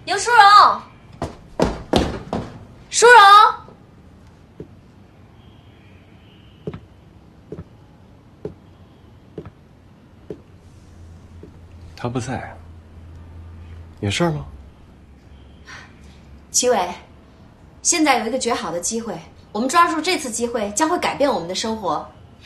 牛淑荣，淑荣，他不在，有事儿吗？齐伟，现在有一个绝好的机会，我们抓住这次机会，将会改变我们的生活。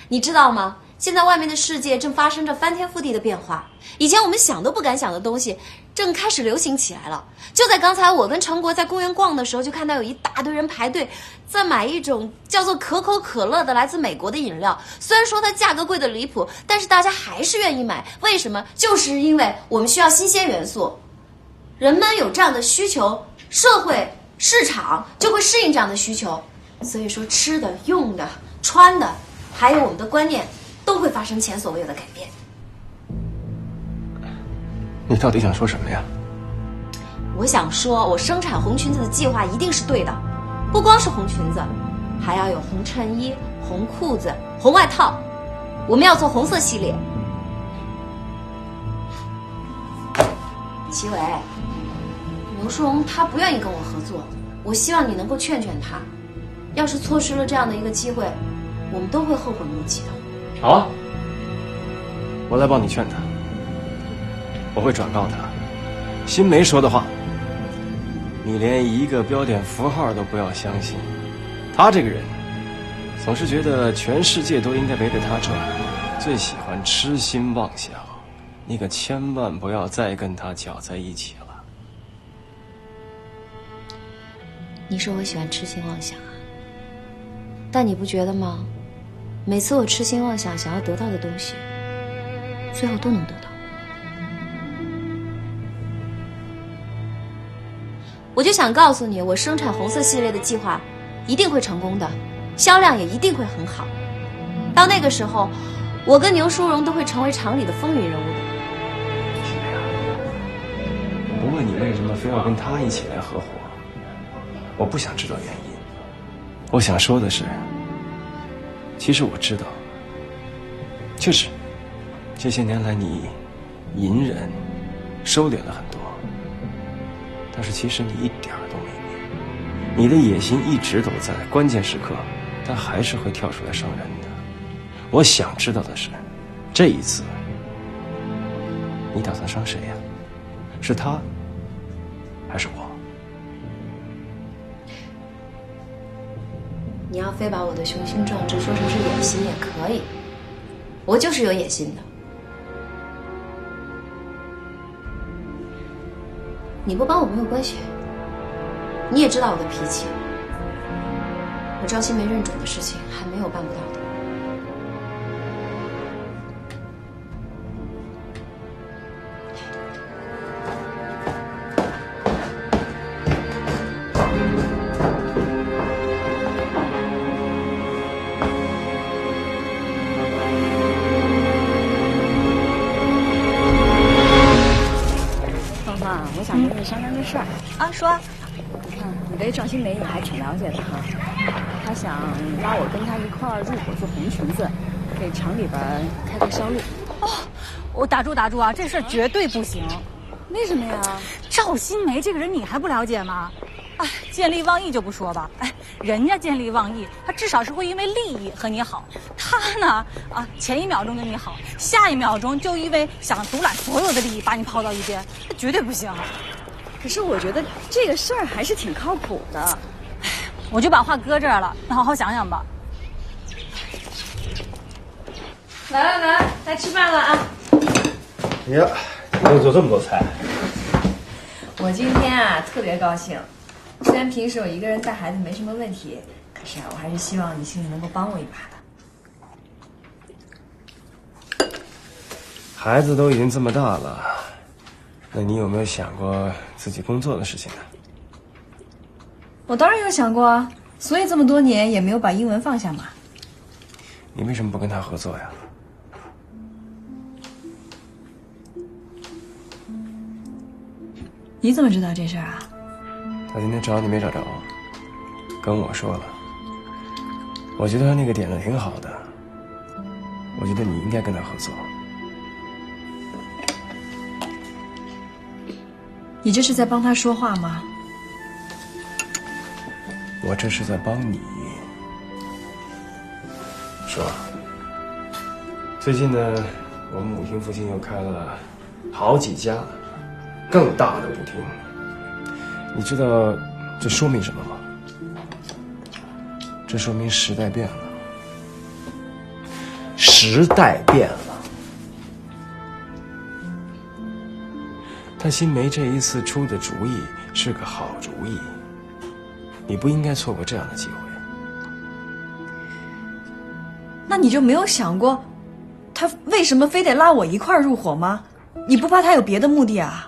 你知道吗？现在外面的世界正发生着翻天覆地的变化，以前我们想都不敢想的东西，正开始流行起来了。就在刚才，我跟成国在公园逛的时候，就看到有一大堆人排队，在买一种叫做可口可乐的来自美国的饮料。虽然说它价格贵得离谱，但是大家还是愿意买。为什么？就是因为我们需要新鲜元素，人们有这样的需求，社会市场就会适应这样的需求。所以说，吃的、用的、穿的，还有我们的观念，都会发生前所未有的改变。你到底想说什么呀？我想说，我生产红裙子的计划一定是对的，不光是红裙子，还要有红衬衣、红裤子、红外套。我们要做红色系列。齐伟，牛淑荣他不愿意跟我合作，我希望你能够劝劝他。要是错失了这样的一个机会，我们都会后悔莫及的。好啊，我来帮你劝他。我会转告他，新梅说的话，你连一个标点符号都不要相信。他这个人，总是觉得全世界都应该围着他转，最喜欢痴心妄想。你可千万不要再跟他搅在一起了。你说我喜欢痴心妄想啊，但你不觉得吗？每次我痴心妄想想要得到的东西，最后都能得到。我就想告诉你，我生产红色系列的计划一定会成功的，销量也一定会很好。到那个时候，我跟牛淑荣都会成为厂里的风云人物的。是这样。我不问你为什么非要跟他一起来合伙，我不想知道原因。我想说的是，其实我知道，确实，这些年来你隐忍、收敛了很多，但是其实你一点儿都没变，你的野心一直都在，关键时刻，它还是会跳出来伤人的。我想知道的是，这一次，你打算伤谁呀？是他，还是我？你要非把我的雄心壮志说成是野心也可以，我就是有野心的。你不帮我没有关系，你也知道我的脾气。我赵新梅认准的事情还没有办不到的。我想跟你商量个事儿啊，说。你看，你对赵新梅也还挺了解的哈。她想拉我跟她一块儿入伙做红裙子，给厂里边开个销路。哦，我打住啊，这事儿绝对不行。为什么呀？赵新梅这个人你还不了解吗？哎，见利忘义就不说吧，哎，人家见利忘义，他至少是会因为利益和你好。他呢，前一秒钟跟你好，下一秒钟就因为想独揽所有的利益把你抛到一边，这绝对不行。可是我觉得这个事儿还是挺靠谱的。哎，我就把话搁这儿了，你好好想想吧。来吃饭了啊！呀，你又做这么多菜。我今天特别高兴，虽然平时我一个人带孩子没什么问题，可是我还是希望你心里能够帮我一把的。孩子都已经这么大了，那你有没有想过自己工作的事情呢？我当然有想过啊，所以这么多年也没有把英文放下嘛。你为什么不跟他合作呀？你怎么知道这事儿啊？他今天找你没找着，跟我说了。我觉得他那个点子挺好的，我觉得你应该跟他合作。你这是在帮他说话吗？我这是在帮你。说，最近呢，我们舞厅附近又开了好几家更大的舞厅。你知道这说明什么吗？这说明时代变了。时代变了。他新梅这一次出的主意是个好主意，你不应该错过这样的机会。那你就没有想过，他为什么非得拉我一块儿入伙吗？你不怕他有别的目的啊？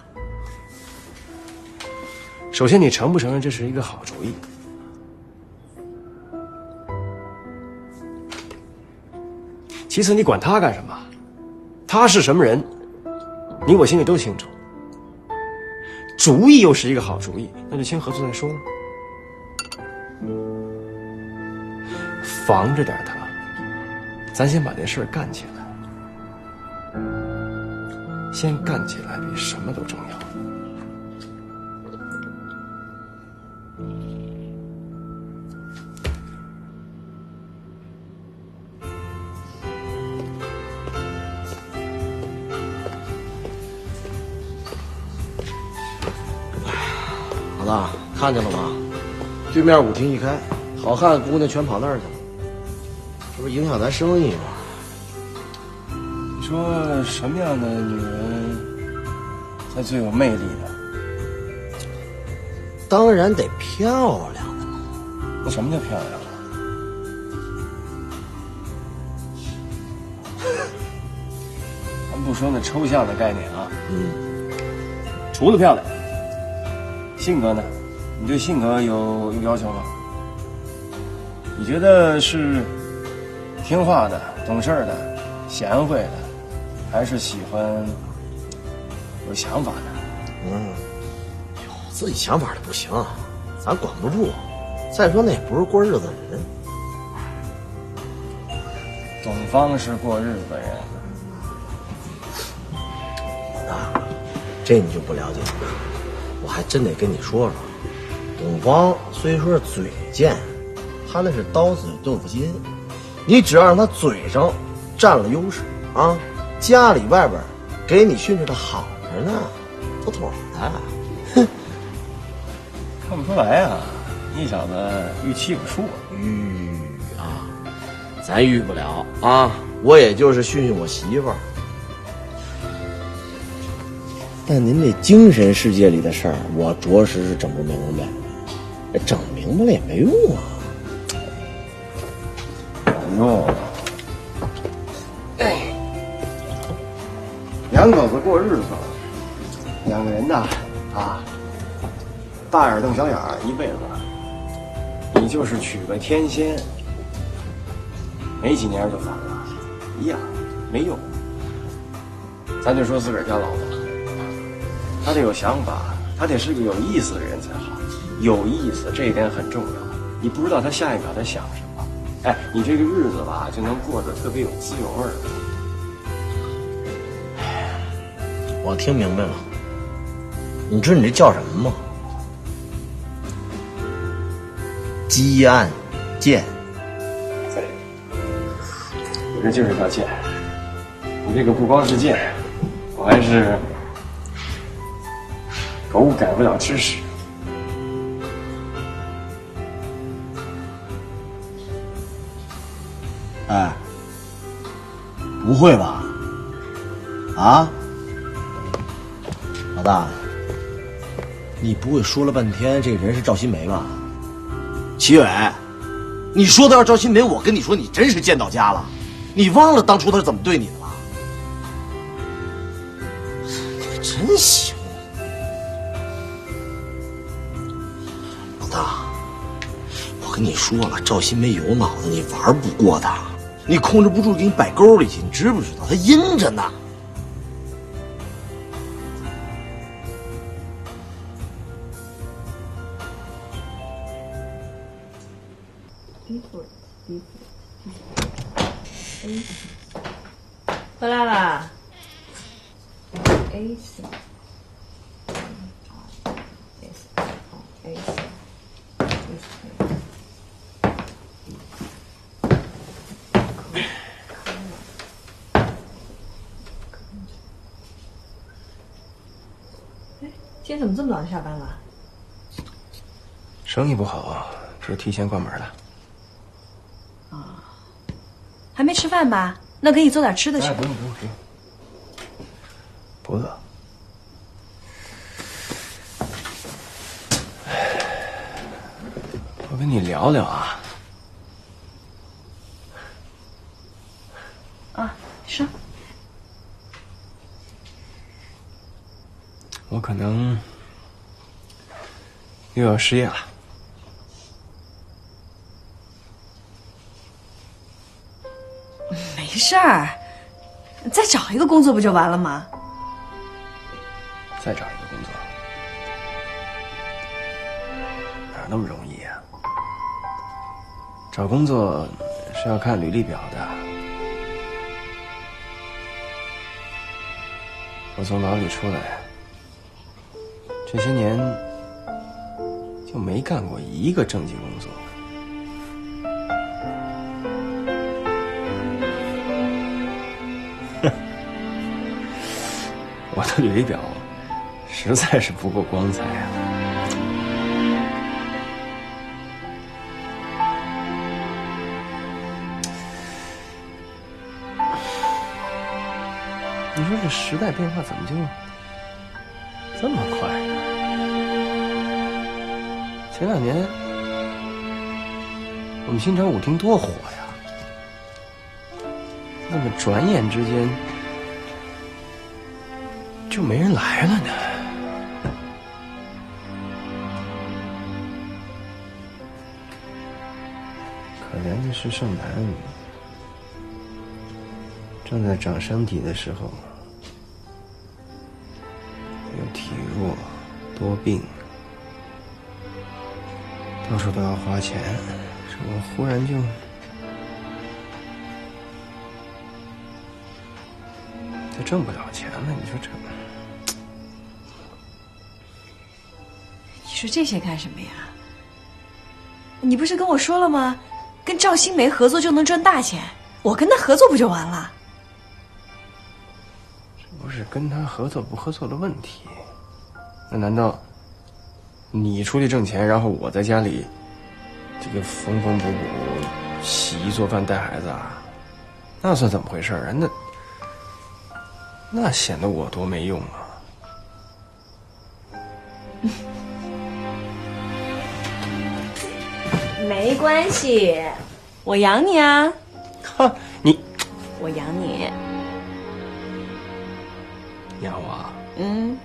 首先，你承不承认这是一个好主意？其次，你管他干什么？他是什么人，你我心里都清楚。主意又是一个好主意，那就先合作再说。防着点他，咱先把这事儿干起来。先干起来比什么都重要。老大，看见了吗？对面舞厅一开，好看姑娘全跑那儿去了，这不是影响咱生意吗？你说什么样的女人才最有魅力呢？当然得漂亮的了。那什么叫漂亮啊？咱不说那抽象的概念啊，除了漂亮，性格呢？你对性格有要求吗？你觉得是听话的、懂事的、贤惠的，还是喜欢有想法的？有自己想法的不行，咱管不住。再说那也不是过日子的人。董芳是过日子的人。啊，这你就不了解了。我还真得跟你说说，董芳虽说是嘴贱，他那是刀子豆腐心。你只要让他嘴上占了优势啊，家里外边给你训斥的好着呢，妥妥的。哼，看不出来啊，你小子预期有数。咱遇不了啊，我也就是训训我媳妇儿。但您这精神世界里的事儿，我着实是整不明白。这整明白了也没用啊。有用。两口子过日子，两个人呐，大眼瞪小眼儿一辈子。你就是娶个天仙，没几年就反了，一样没用。咱就说自个儿家老婆。他得有想法，他得是个有意思的人才好。有意思这一点很重要，你不知道他下一秒在想什么。哎，你这个日子吧，就能过得特别有滋有味儿。我听明白了，你知道你这叫什么吗？鸡案贱。对，我这就是叫贱。你这个不光是贱，我还是狗改不了吃屎。哎，不会吧？啊，老大，你不会说了半天这人是赵新梅吧？齐伟，你说的要赵新梅，我跟你说，你真是贱到家了。你忘了当初他是怎么对你的了？你可真行。老大，我跟你说了，赵新梅有脑子，你玩不过他。你控制不住，给你摆沟里去，你知不知道？他阴着呢。回来了。A 4今天怎么这么早就下班了？生意不好，就提前关门了。还没吃饭吧？那给你做点吃的去。哎，不用，不饿。我跟你聊聊啊。啊，说。我可能又要失业了。没事儿，再找一个工作不就完了吗？再找一个工作，哪那么容易啊？找工作是要看履历表的。我从牢里出来，这些年就没干过一个正经工作。我的履历表实在是不够光彩啊！你说这时代变化怎么就这么快呢？前2年我们新城舞厅多火呀，那么转眼之间就没人来了呢。可怜的是盛楠，正在长身体的时候，又体弱多病，到处都要花钱，这我忽然就挣不了钱了，你说这。你说这些干什么呀？你不是跟我说了吗？跟赵新梅合作就能赚大钱，我跟她合作不就完了？这不是跟他合作不合作的问题，那难道你出去挣钱，然后我在家里这个缝缝补补、洗衣做饭、带孩子啊？那算怎么回事啊？那显得我多没用啊！没关系，我养你啊！哈，你，我养你。养我啊？嗯。